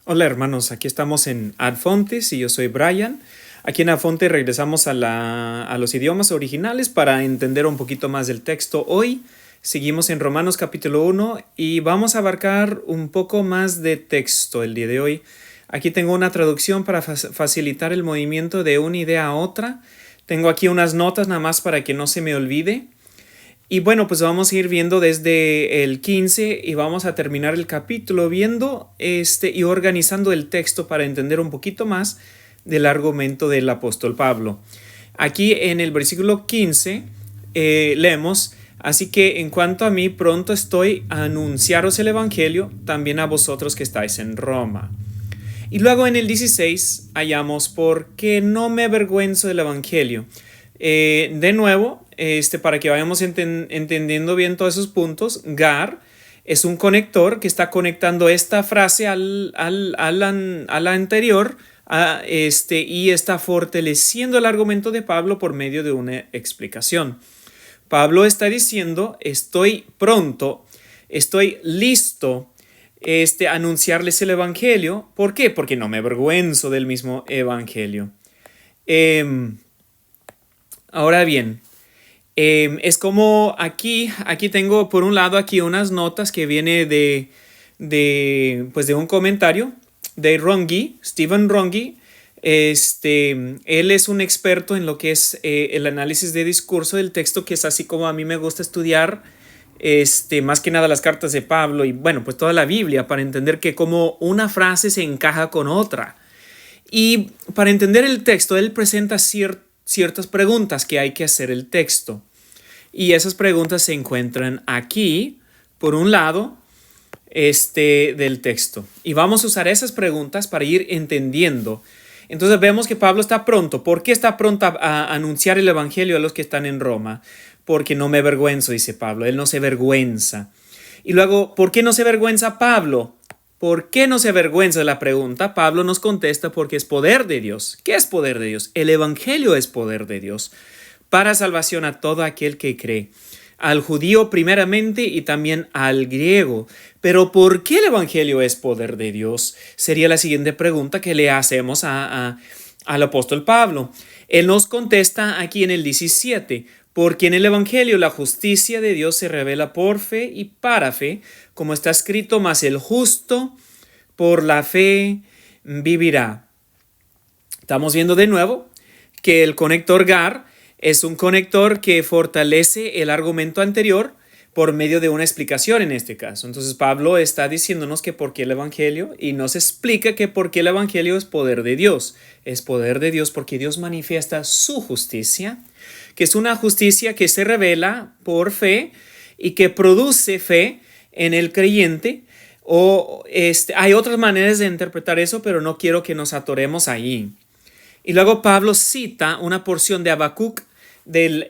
Hola hermanos, aquí estamos en Adfontes y yo soy Brian. Aquí en Adfontes regresamos a los idiomas originales para entender un poquito más del texto. Hoy seguimos en Romanos capítulo 1 y vamos a abarcar un poco más de texto el día de hoy. Aquí tengo una traducción para facilitar el movimiento de una idea a otra. Tengo aquí unas notas nada más para que no se me olvide. Y bueno, pues vamos a ir viendo desde el 15 y vamos a terminar el capítulo viendo y organizando el texto para entender un poquito más del argumento del apóstol Pablo. Aquí en el versículo 15 leemos: así que en cuanto a mí, pronto estoy a anunciaros el evangelio también a vosotros que estáis en Roma. Y luego en el 16 hallamos: porque no me avergüenzo del evangelio. De nuevo, para que vayamos entendiendo bien todos esos puntos, Gar es un conector que está conectando esta frase a la anterior, y está fortaleciendo el argumento de Pablo por medio de una explicación. Pablo está diciendo: estoy pronto, estoy listo a anunciarles el evangelio. ¿Por qué? Porque no me avergüenzo del mismo evangelio. Ahora bien, es como aquí tengo por un lado aquí unas notas que viene pues de un comentario de Runge, Stephen Runge. Él es un experto en lo que es el análisis de discurso del texto, que es así como a mí me gusta estudiar más que nada las cartas de Pablo y bueno, pues toda la Biblia, para entender que como una frase se encaja con otra. Y para entender el texto, él presenta ciertas preguntas que hay que hacer el texto. Y esas preguntas se encuentran aquí, por un lado, del texto. Y vamos a usar esas preguntas para ir entendiendo. Entonces vemos que Pablo está pronto. ¿Por qué está pronto a anunciar el evangelio a los que están en Roma? Porque no me avergüenzo, dice Pablo. Él no se avergüenza. Y luego, ¿por qué no se avergüenza Pablo? ¿Por qué no se avergüenza de la pregunta? Pablo nos contesta: porque es poder de Dios. ¿Qué es poder de Dios? El evangelio es poder de Dios para salvación a todo aquel que cree, al judío primeramente y también al griego. Pero ¿por qué el evangelio es poder de Dios? Sería la siguiente pregunta que le hacemos al apóstol Pablo. Él nos contesta aquí en el 17: porque en el evangelio la justicia de Dios se revela por fe y para fe, como está escrito: mas el justo por la fe vivirá. Estamos viendo de nuevo que el conector Gar es un conector que fortalece el argumento anterior por medio de una explicación en este caso. Entonces Pablo está diciéndonos que por qué el evangelio, y nos explica que por qué el evangelio es poder de Dios. Es poder de Dios porque Dios manifiesta su justicia, que es una justicia que se revela por fe y que produce fe en el creyente. Hay otras maneras de interpretar eso, pero no quiero que nos atoremos ahí. Y luego Pablo cita una porción de Habacuc del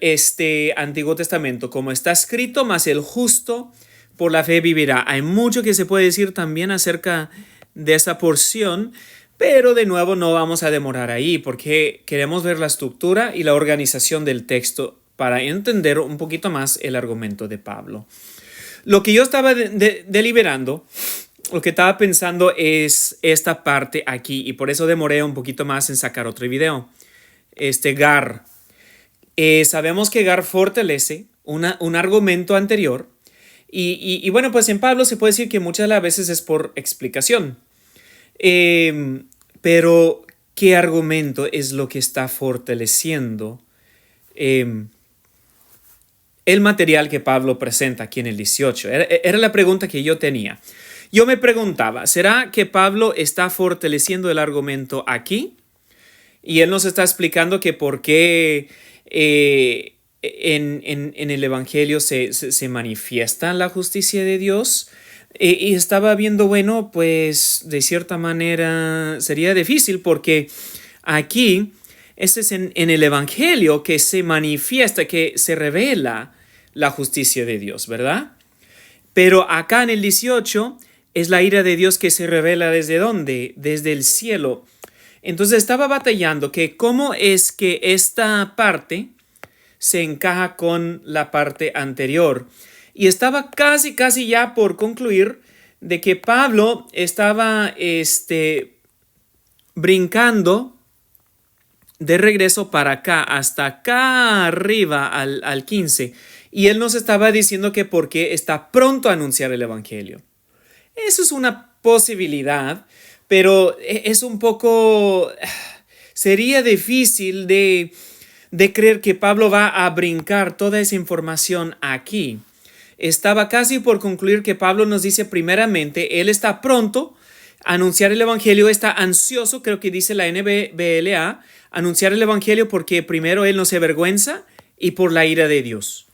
Antiguo Testamento: como está escrito, mas el justo por la fe vivirá. Hay mucho que se puede decir también acerca de esa porción, pero de nuevo no vamos a demorar ahí porque queremos ver la estructura y la organización del texto para entender un poquito más el argumento de Pablo. Lo que yo estaba deliberando, lo que estaba pensando es esta parte aquí, y por eso demoré un poquito más en sacar otro video. Gar. Sabemos que Gar fortalece un argumento anterior, y bueno, pues en Pablo se puede decir que muchas de las veces es por explicación. Pero, ¿qué argumento es lo que está fortaleciendo el material que Pablo presenta aquí en el 18? Era la pregunta que yo tenía. Yo me preguntaba: ¿será que Pablo está fortaleciendo el argumento aquí? Y él nos está explicando que por qué en el evangelio se manifiesta la justicia de Dios. Y estaba viendo, bueno, pues de cierta manera sería difícil porque aquí este es en el evangelio que se manifiesta, que se revela la justicia de Dios, ¿verdad? Pero acá en el 18 es la ira de Dios que se revela ¿desde dónde? Desde el cielo. Entonces estaba batallando que cómo es que esta parte se encaja con la parte anterior. Y estaba casi ya por concluir de que Pablo estaba brincando de regreso para acá, hasta acá arriba al 15. Y él nos estaba diciendo que porque está pronto a anunciar el evangelio. Eso es una posibilidad, pero es un poco... Sería difícil de creer que Pablo va a brincar toda esa información aquí. Estaba casi por concluir que Pablo nos dice primeramente, él está pronto a anunciar el evangelio, está ansioso, creo que dice la NBLA, anunciar el evangelio porque primero él no se avergüenza y por la ira de Dios.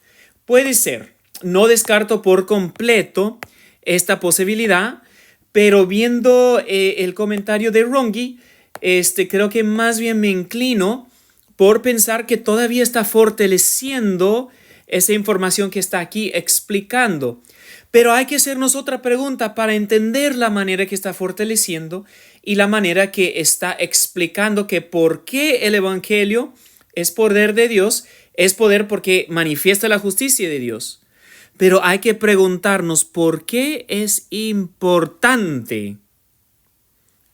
Puede ser, no descarto por completo esta posibilidad, pero viendo el comentario de Rongi, creo que más bien me inclino por pensar que todavía está fortaleciendo esa información que está aquí explicando. Pero hay que hacernos otra pregunta para entender la manera que está fortaleciendo y la manera que está explicando que por qué el evangelio es poder de Dios, es poder porque manifiesta la justicia de Dios. Pero hay que preguntarnos por qué es importante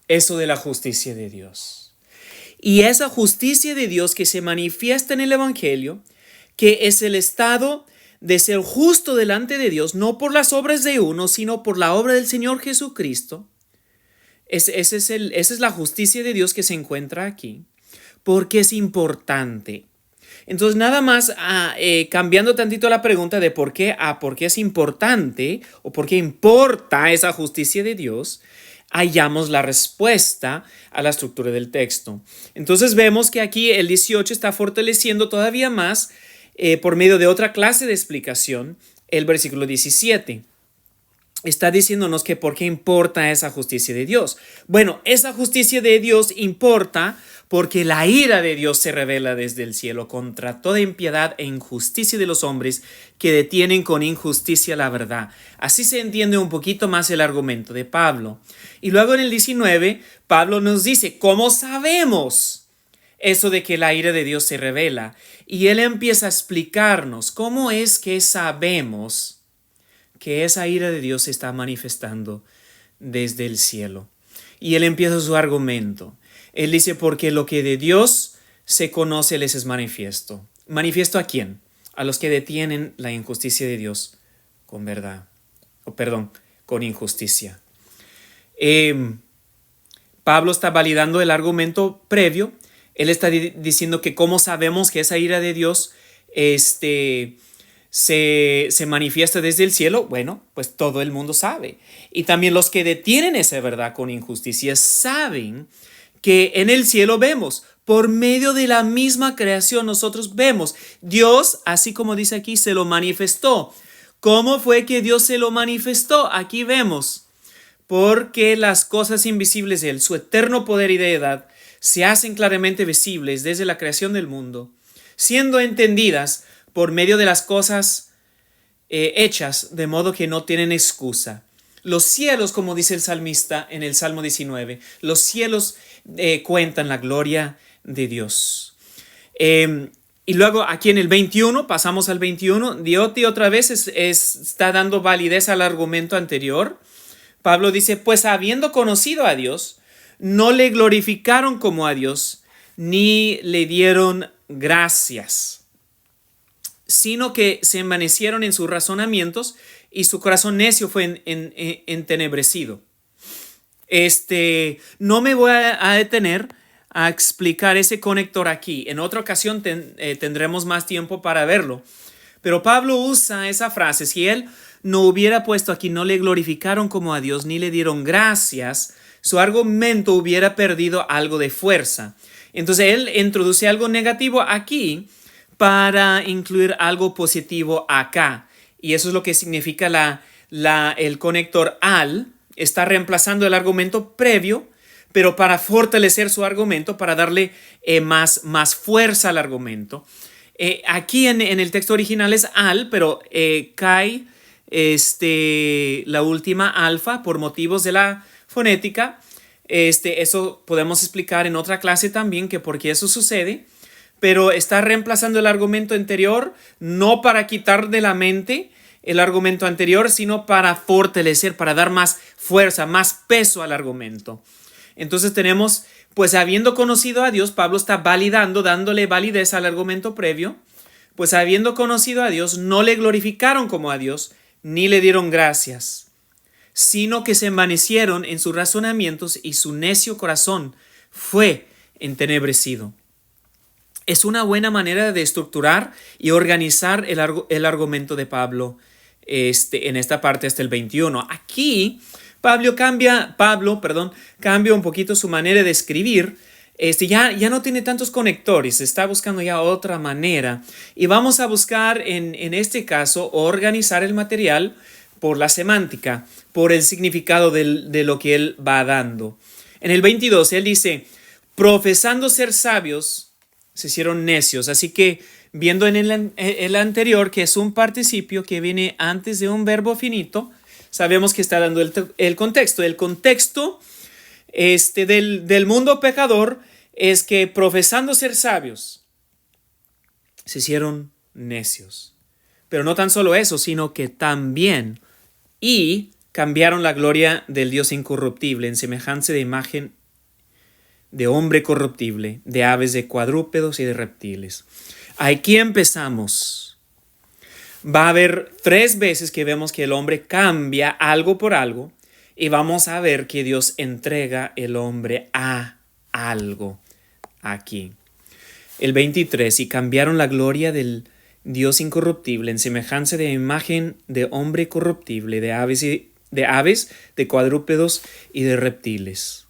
eso de la justicia de Dios. Y esa justicia de Dios que se manifiesta en el evangelio, que es el estado de ser justo delante de Dios, no por las obras de uno, sino por la obra del Señor Jesucristo. Esa es la justicia de Dios que se encuentra aquí, porque es importante. Entonces, nada más cambiando tantito la pregunta de por qué es importante o por qué importa esa justicia de Dios, hallamos la respuesta a la estructura del texto. Entonces vemos que aquí el 18 está fortaleciendo todavía más por medio de otra clase de explicación el versículo 17. Está diciéndonos que por qué importa esa justicia de Dios. Bueno, esa justicia de Dios importa porque la ira de Dios se revela desde el cielo contra toda impiedad e injusticia de los hombres que detienen con injusticia la verdad. Así se entiende un poquito más el argumento de Pablo. Y luego en el 19, Pablo nos dice, ¿cómo sabemos eso de que la ira de Dios se revela? Y él empieza a explicarnos cómo es que sabemos que esa ira de Dios se está manifestando desde el cielo. Y él empieza su argumento. Él dice, porque lo que de Dios se conoce les es manifiesto. ¿Manifiesto a quién? A los que detienen la injusticia de Dios con verdad. Con injusticia. Pablo está validando el argumento previo. Él está diciendo que cómo sabemos que esa ira de Dios se manifiesta desde el cielo. Bueno, pues todo el mundo sabe. Y también los que detienen esa verdad con injusticia saben que en el cielo vemos, por medio de la misma creación nosotros vemos. Dios, así como dice aquí, se lo manifestó. ¿Cómo fue que Dios se lo manifestó? Aquí vemos. Porque las cosas invisibles de Él, su eterno poder y deidad, se hacen claramente visibles desde la creación del mundo, siendo entendidas por medio de las cosas hechas, de modo que no tienen excusa. Los cielos, como dice el salmista en el Salmo 19, los cielos cuentan la gloria de Dios. Y luego aquí en el 21, pasamos al 21, Diotti otra vez está dando validez al argumento anterior. Pablo dice, pues habiendo conocido a Dios, no le glorificaron como a Dios, ni le dieron gracias, sino que se envanecieron en sus razonamientos y su corazón necio fue entenebrecido. No me voy a detener a explicar ese conector aquí. En otra ocasión tendremos más tiempo para verlo. Pero Pablo usa esa frase. Si él no hubiera puesto aquí, no le glorificaron como a Dios, ni le dieron gracias, su argumento hubiera perdido algo de fuerza. Entonces él introduce algo negativo aquí para incluir algo positivo acá. Y eso es lo que significa el conector al. Está reemplazando el argumento previo, pero para fortalecer su argumento, para darle más fuerza al argumento. Aquí en el texto original es al, pero cae la última alfa por motivos de la fonética. Eso podemos explicar en otra clase también, que por qué eso sucede. Pero está reemplazando el argumento anterior, no para quitar de la mente el argumento anterior, sino para fortalecer, para dar más fuerza, más peso al argumento. Entonces tenemos, pues habiendo conocido a Dios, Pablo está validando, dándole validez al argumento previo, pues habiendo conocido a Dios, no le glorificaron como a Dios, ni le dieron gracias, sino que se envanecieron en sus razonamientos y su necio corazón fue entenebrecido. Es una buena manera de estructurar y organizar el argumento de Pablo en esta parte hasta el 21. Aquí Pablo cambia un poquito su manera de escribir. Ya no tiene tantos conectores, está buscando ya otra manera. Y vamos a buscar en este caso organizar el material por la semántica, por el significado de lo que él va dando. En el 22 él dice, profesando ser sabios, se hicieron necios. Así que viendo en el anterior que es un participio que viene antes de un verbo finito, sabemos que está dando el contexto. El contexto del mundo pecador es que profesando ser sabios, se hicieron necios. Pero no tan solo eso, sino que también cambiaron la gloria del Dios incorruptible en semejanza de imagen de hombre corruptible, de aves, de cuadrúpedos y de reptiles. Aquí empezamos. Va a haber 3 veces que vemos que el hombre cambia algo por algo y vamos a ver que Dios entrega el hombre a algo aquí. El 23, y cambiaron la gloria del Dios incorruptible en semejanza de imagen de hombre corruptible, de aves, de cuadrúpedos y de reptiles.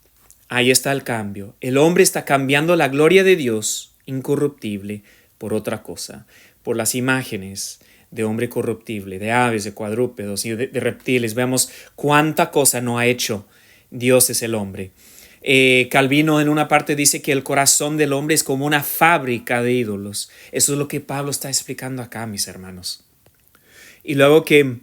Ahí está el cambio. El hombre está cambiando la gloria de Dios incorruptible por otra cosa, por las imágenes de hombre corruptible, de aves, de cuadrúpedos y de reptiles. Vemos cuánta cosa no ha hecho. Dios es el hombre. Calvino en una parte dice que el corazón del hombre es como una fábrica de ídolos. Eso es lo que Pablo está explicando acá, mis hermanos. Y luego que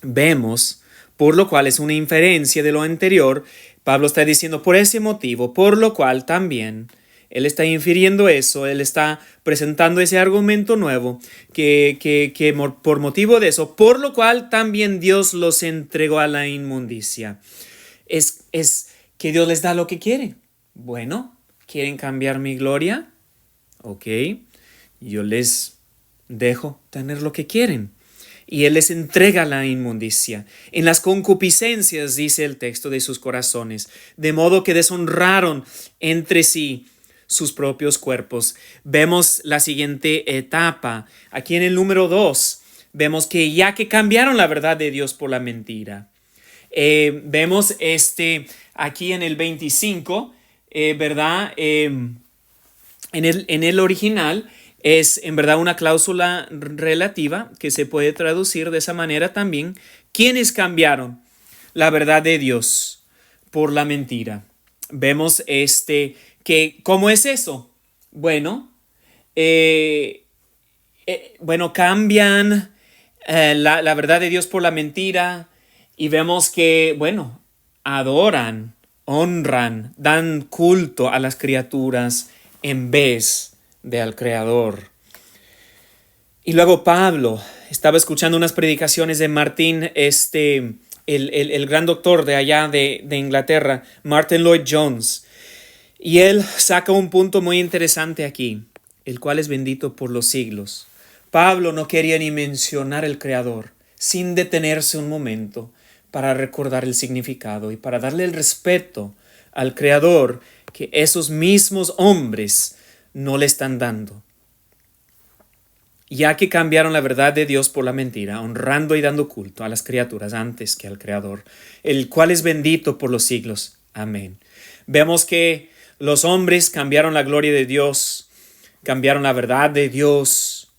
vemos, por lo cual es una inferencia de lo anterior, Pablo está diciendo por ese motivo, por lo cual también, él está infiriendo eso, él está presentando ese argumento nuevo, que por motivo de eso, por lo cual también Dios los entregó a la inmundicia. Es que Dios les da lo que quiere. Bueno, ¿quieren cambiar mi gloria? Ok, yo les dejo tener lo que quieren. Y Él les entrega la inmundicia en las concupiscencias, dice el texto, de sus corazones, de modo que deshonraron entre sí sus propios cuerpos. Vemos la siguiente etapa. Aquí en el número 2, vemos que ya que cambiaron la verdad de Dios por la mentira. Vemos aquí en el 25, ¿verdad? En el original, es en verdad una cláusula relativa que se puede traducir de esa manera también. ¿Quiénes cambiaron la verdad de Dios por la mentira? Vemos que ¿cómo es eso? Bueno, cambian la verdad de Dios por la mentira y vemos que, adoran, honran, dan culto a las criaturas en vez de al Creador. Y luego Pablo estaba escuchando unas predicaciones de Martín, el gran doctor de allá de Inglaterra, Martin Lloyd-Jones, y él saca un punto muy interesante aquí, el cual es bendito por los siglos. Pablo no quería ni mencionar el Creador sin detenerse un momento para recordar el significado y para darle el respeto al Creador que esos mismos hombres no le están dando. Ya que cambiaron la verdad de Dios por la mentira, honrando y dando culto a las criaturas antes que al Creador, el cual es bendito por los siglos. Amén. Vemos que los hombres cambiaron la gloria de Dios, cambiaron la verdad de Dios.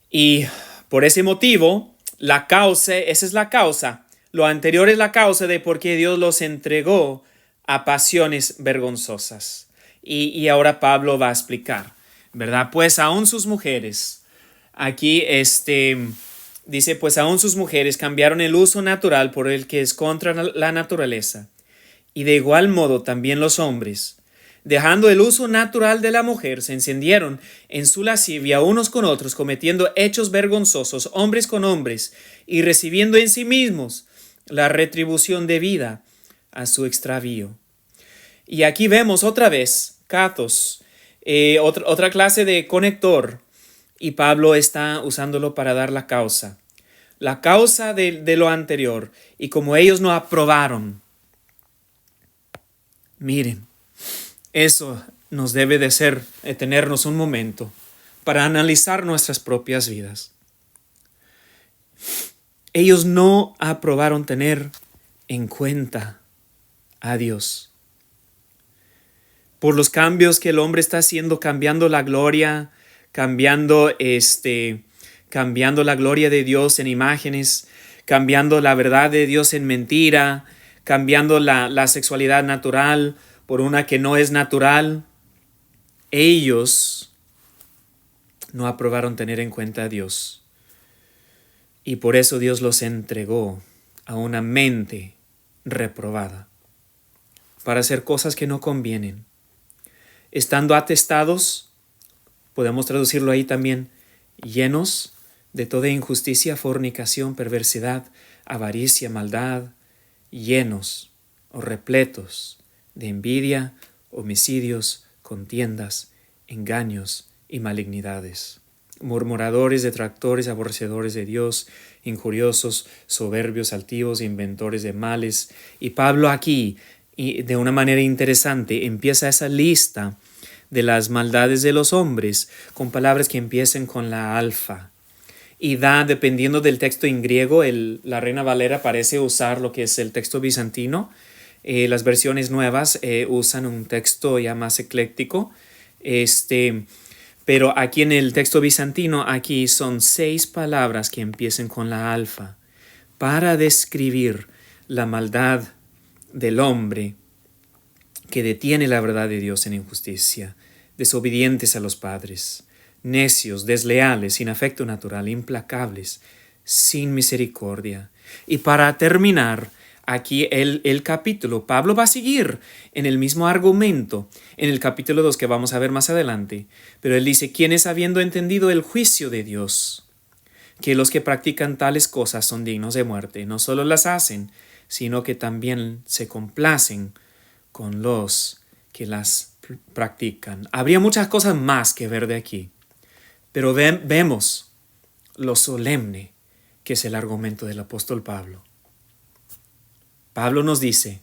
Y por ese motivo, esa es la causa. Lo anterior es la causa de por qué Dios los entregó a pasiones vergonzosas. Y ahora Pablo va a explicar, ¿verdad? Pues aún sus mujeres, aquí dice, pues aún sus mujeres cambiaron el uso natural por el que es contra la naturaleza. Y de igual modo también los hombres, dejando el uso natural de la mujer, se encendieron en su lascivia unos con otros, cometiendo hechos vergonzosos, hombres con hombres, y recibiendo en sí mismos la retribución debida a su extravío. Y aquí vemos otra vez, kathos, otra clase de conector, y Pablo está usándolo para dar la causa de lo anterior. Y como ellos no aprobaron, miren, eso nos debe de tenernos un momento para analizar nuestras propias vidas. Ellos no aprobaron tener en cuenta a Dios. Por los cambios que el hombre está haciendo, cambiando la gloria, cambiando la gloria de Dios en imágenes, cambiando la verdad de Dios en mentira, cambiando la sexualidad natural por una que no es natural. Ellos no aprobaron tener en cuenta a Dios. Y por eso Dios los entregó a una mente reprobada para hacer cosas que no convienen. Estando atestados, podemos traducirlo ahí también, llenos de toda injusticia, fornicación, perversidad, avaricia, maldad, llenos o repletos de envidia, homicidios, contiendas, engaños y malignidades, murmuradores, detractores, aborrecedores de Dios, injuriosos, soberbios, altivos, inventores de males. Y Pablo aquí, y de una manera interesante, empieza esa lista de las maldades de los hombres con palabras que empiecen con la alfa. Y dependiendo del texto en griego, la Reina Valera parece usar lo que es el texto bizantino. Las versiones nuevas usan un texto ya más ecléctico. Pero aquí en el texto bizantino, aquí son 6 palabras que empiecen con la alfa para describir la maldad del hombre que detiene la verdad de Dios en injusticia, desobedientes a los padres, necios, desleales, sin afecto natural, implacables, sin misericordia. Y para terminar aquí el capítulo, Pablo va a seguir en el mismo argumento en el capítulo 2 que vamos a ver más adelante, pero él dice, quienes habiendo entendido el juicio de Dios, que los que practican tales cosas son dignos de muerte, no solo las hacen, sino que también se complacen con los que las practican. Habría muchas cosas más que ver de aquí, pero vemos lo solemne que es el argumento del apóstol Pablo. Pablo nos dice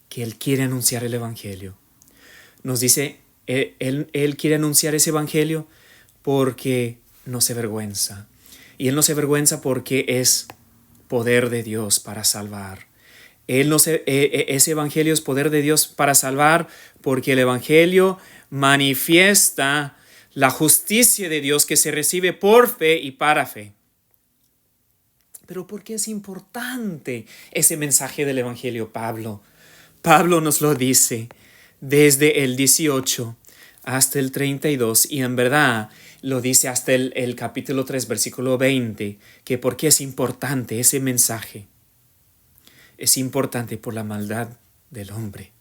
que él quiere anunciar el evangelio. Nos dice, él quiere anunciar ese evangelio porque no se avergüenza. Y él no se avergüenza porque es poder de Dios para salvar. Ese evangelio es poder de Dios para salvar porque el evangelio manifiesta la justicia de Dios que se recibe por fe y para fe. Pero ¿por qué es importante ese mensaje del evangelio, Pablo? Pablo nos lo dice desde el 18 hasta el 32 y en verdad lo dice hasta el capítulo 3, versículo 20, que por qué es importante ese mensaje. Es importante por la maldad del hombre.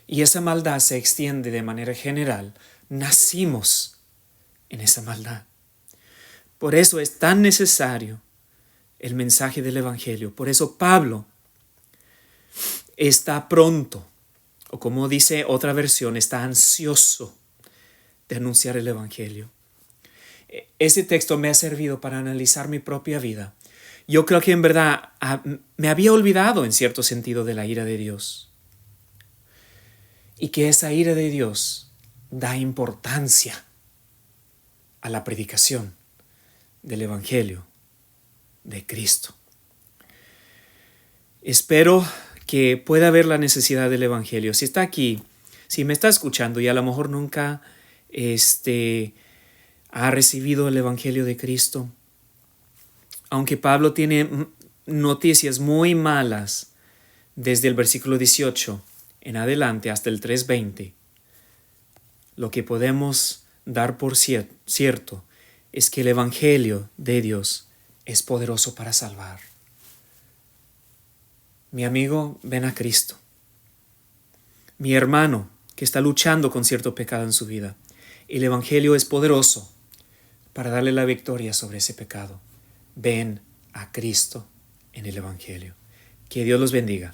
Y esa maldad se extiende de manera general. Nacimos en esa maldad. Por eso es tan necesario el mensaje del evangelio. Por eso Pablo está pronto, o como dice otra versión, está ansioso de anunciar el evangelio. Ese texto me ha servido para analizar mi propia vida. Yo creo que en verdad me había olvidado en cierto sentido de la ira de Dios. Y que esa ira de Dios da importancia a la predicación del evangelio de Cristo. Espero que pueda ver la necesidad del evangelio. Si está aquí, si me está escuchando y a lo mejor nunca ha recibido el evangelio de Cristo, aunque Pablo tiene noticias muy malas desde el versículo 18 en adelante hasta el 3:20, lo que podemos dar por cierto es que el evangelio de Dios es poderoso para salvar. Mi amigo, ven a Cristo. Mi hermano que está luchando con cierto pecado en su vida, el evangelio es poderoso para darle la victoria sobre ese pecado. Ven a Cristo en el evangelio. Que Dios los bendiga.